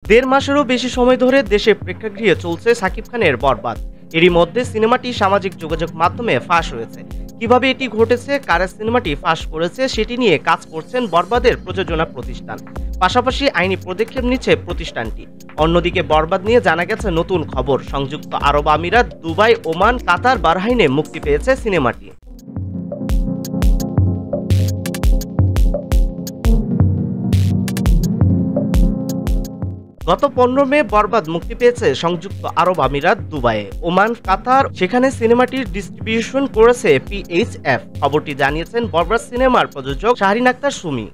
দেড় মাসেরও বেশি সময় ধরে দেশের প্রেক্ষাগৃহে চলছে শাকিব খানের বরবাদ। এরই মধ্যে সিনেমাটি সামাজিক যোগাযোগ মাধ্যমে ফাঁস হয়েছে। কিভাবে এটি ঘটেছে, কারা সিনেমাটি ফাঁস করেছে সেটি নিয়ে কাজ করছেন বরবাদের প্রযোজনা প্রতিষ্ঠান। পাশাপাশি আইনি পদক্ষেপ নিচ্ছে প্রতিষ্ঠানটি। অন্যদিকে বরবাদ নিয়ে জানা গেছে নতুন খবর। সংযুক্ত আরব আমিরাত, দুবাই, ওমান, কাতার, বারহাইনে মুক্তি পেয়েছে সিনেমাটি। গত 15 মে বরবাদ মুক্তি পেয়েছে সংযুক্ত আরব আমিরাত, দুবাইয়ে, ওমান, কাতার। সেখানে সিনেমাটির ডিস্ট্রিবিউশন করেছে PHF। খবরটি জানিয়েছেন বরবাদ সিনেমার প্রযোজক শাহরিন আক্তার সুমি।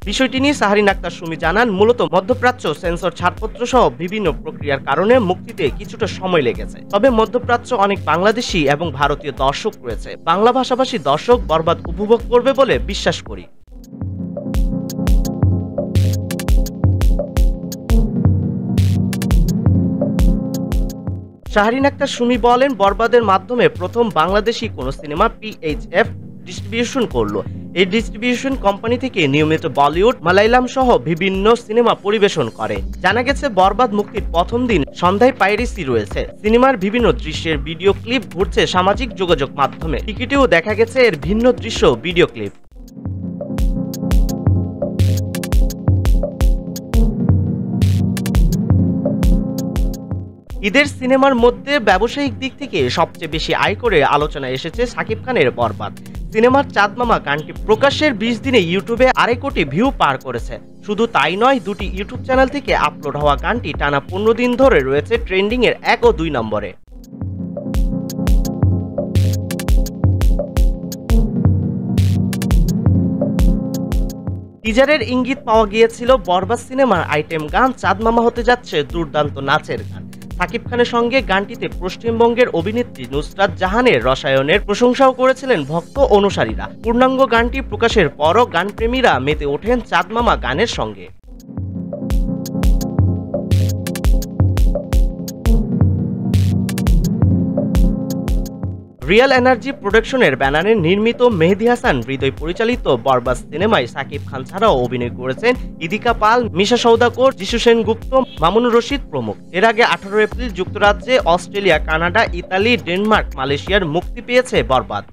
বিষয়টি নিয়ে শাহরিন আক্তার সুমি জানান, মূলত মধ্যপ্রাচ্য সেন্সর ছাড়পত্র সহ বিভিন্ন প্রক্রিয়ার কারণে মুক্তিতে কিছুটা সময় লেগেছে। তবে মধ্যপ্রাচ্য অনেক বাংলাদেশি এবং ভারতীয় দর্শক রয়েছে। বাংলা ভাষাভাষী দর্শক বরবাদ উপভোগ করবে বলে বিশ্বাস করি। শাহরিন আক্তার সুমি বলেন, বরবাদের মাধ্যমে প্রথম বাংলাদেশি কোনো সিনেমা PHF ডিস্ট্রিবিউশন করলো। এই ডিস্ট্রিবিউশন কোম্পানি থেকে নিয়মিত বলিউড, মালায়ালাম সহ বিভিন্ন সিনেমা পরিবেশন করে। জানা গেছে বরবাদ মুক্তির প্রথম দিন সন্ধ্যায় পাইরেসি রয়েছে। সিনেমার বিভিন্ন দৃশ্যের ভিডিও ক্লিপ ঘুরছে সামাজিক যোগাযোগ মাধ্যমে। টিকিটেও দেখা গেছে এর ভিন্ন দৃশ্য ভিডিও ক্লিপ। ঈদের সিনেমার মধ্যে ব্যবসায়িক দিক থেকে সবচেয়ে বেশি আয় করে আলোচনায় এসেছে শাকিব খানের বরবাদ। সিনেমার চাঁদ মামা গানটি প্রকাশের 20 দিনে ইউটিউবে 2.5 কোটি ভিউ পার করেছে। শুধু তাই নয়, দুটি ইউটিউব চ্যানেল থেকে আপলোড হওয়া গানটি টানা 15 দিন ধরে রয়েছে ট্রেন্ডিং এর 1 ও 2 নম্বরে। টিজারের ইঙ্গিত পাওয়া গিয়েছিল বরবাদ সিনেমার আইটেম গান চাঁদ মামা হতে যাচ্ছে দুর্দান্ত নাচের গান। শাকিব খানের সঙ্গে গানটিতে পশ্চিমবঙ্গের অভিনেত্রী নুসরাত জাহানের রসায়নের প্রশংসাও করেছিলেন ভক্ত অনুসারীরা। পূর্ণাঙ্গ গানটি প্রকাশের পরও গানপ্রেমীরা মেতে ওঠেন চাঁদ মামা গানের সঙ্গে। রিয়েল এনার্জি প্রোডাকশনের ব্যানারে নির্মিত মেহেদী হাসান হৃদয় পরিচালিত বরবাদ সিনেমায় শাকিব খান ছাড়াও অভিনয় করেছেন ইদিকা পাল, মিশা সওদাগর, যিশু সেনগুপ্ত, মামুনুর রশিদ প্রমুখ। এর আগে 18 এপ্রিল যুক্তরাজ্যে, অস্ট্রেলিয়া, কানাডা, ইতালি, ডেনমার্ক, মালয়েশিয়ার মুক্তি পেয়েছে বরবাদ।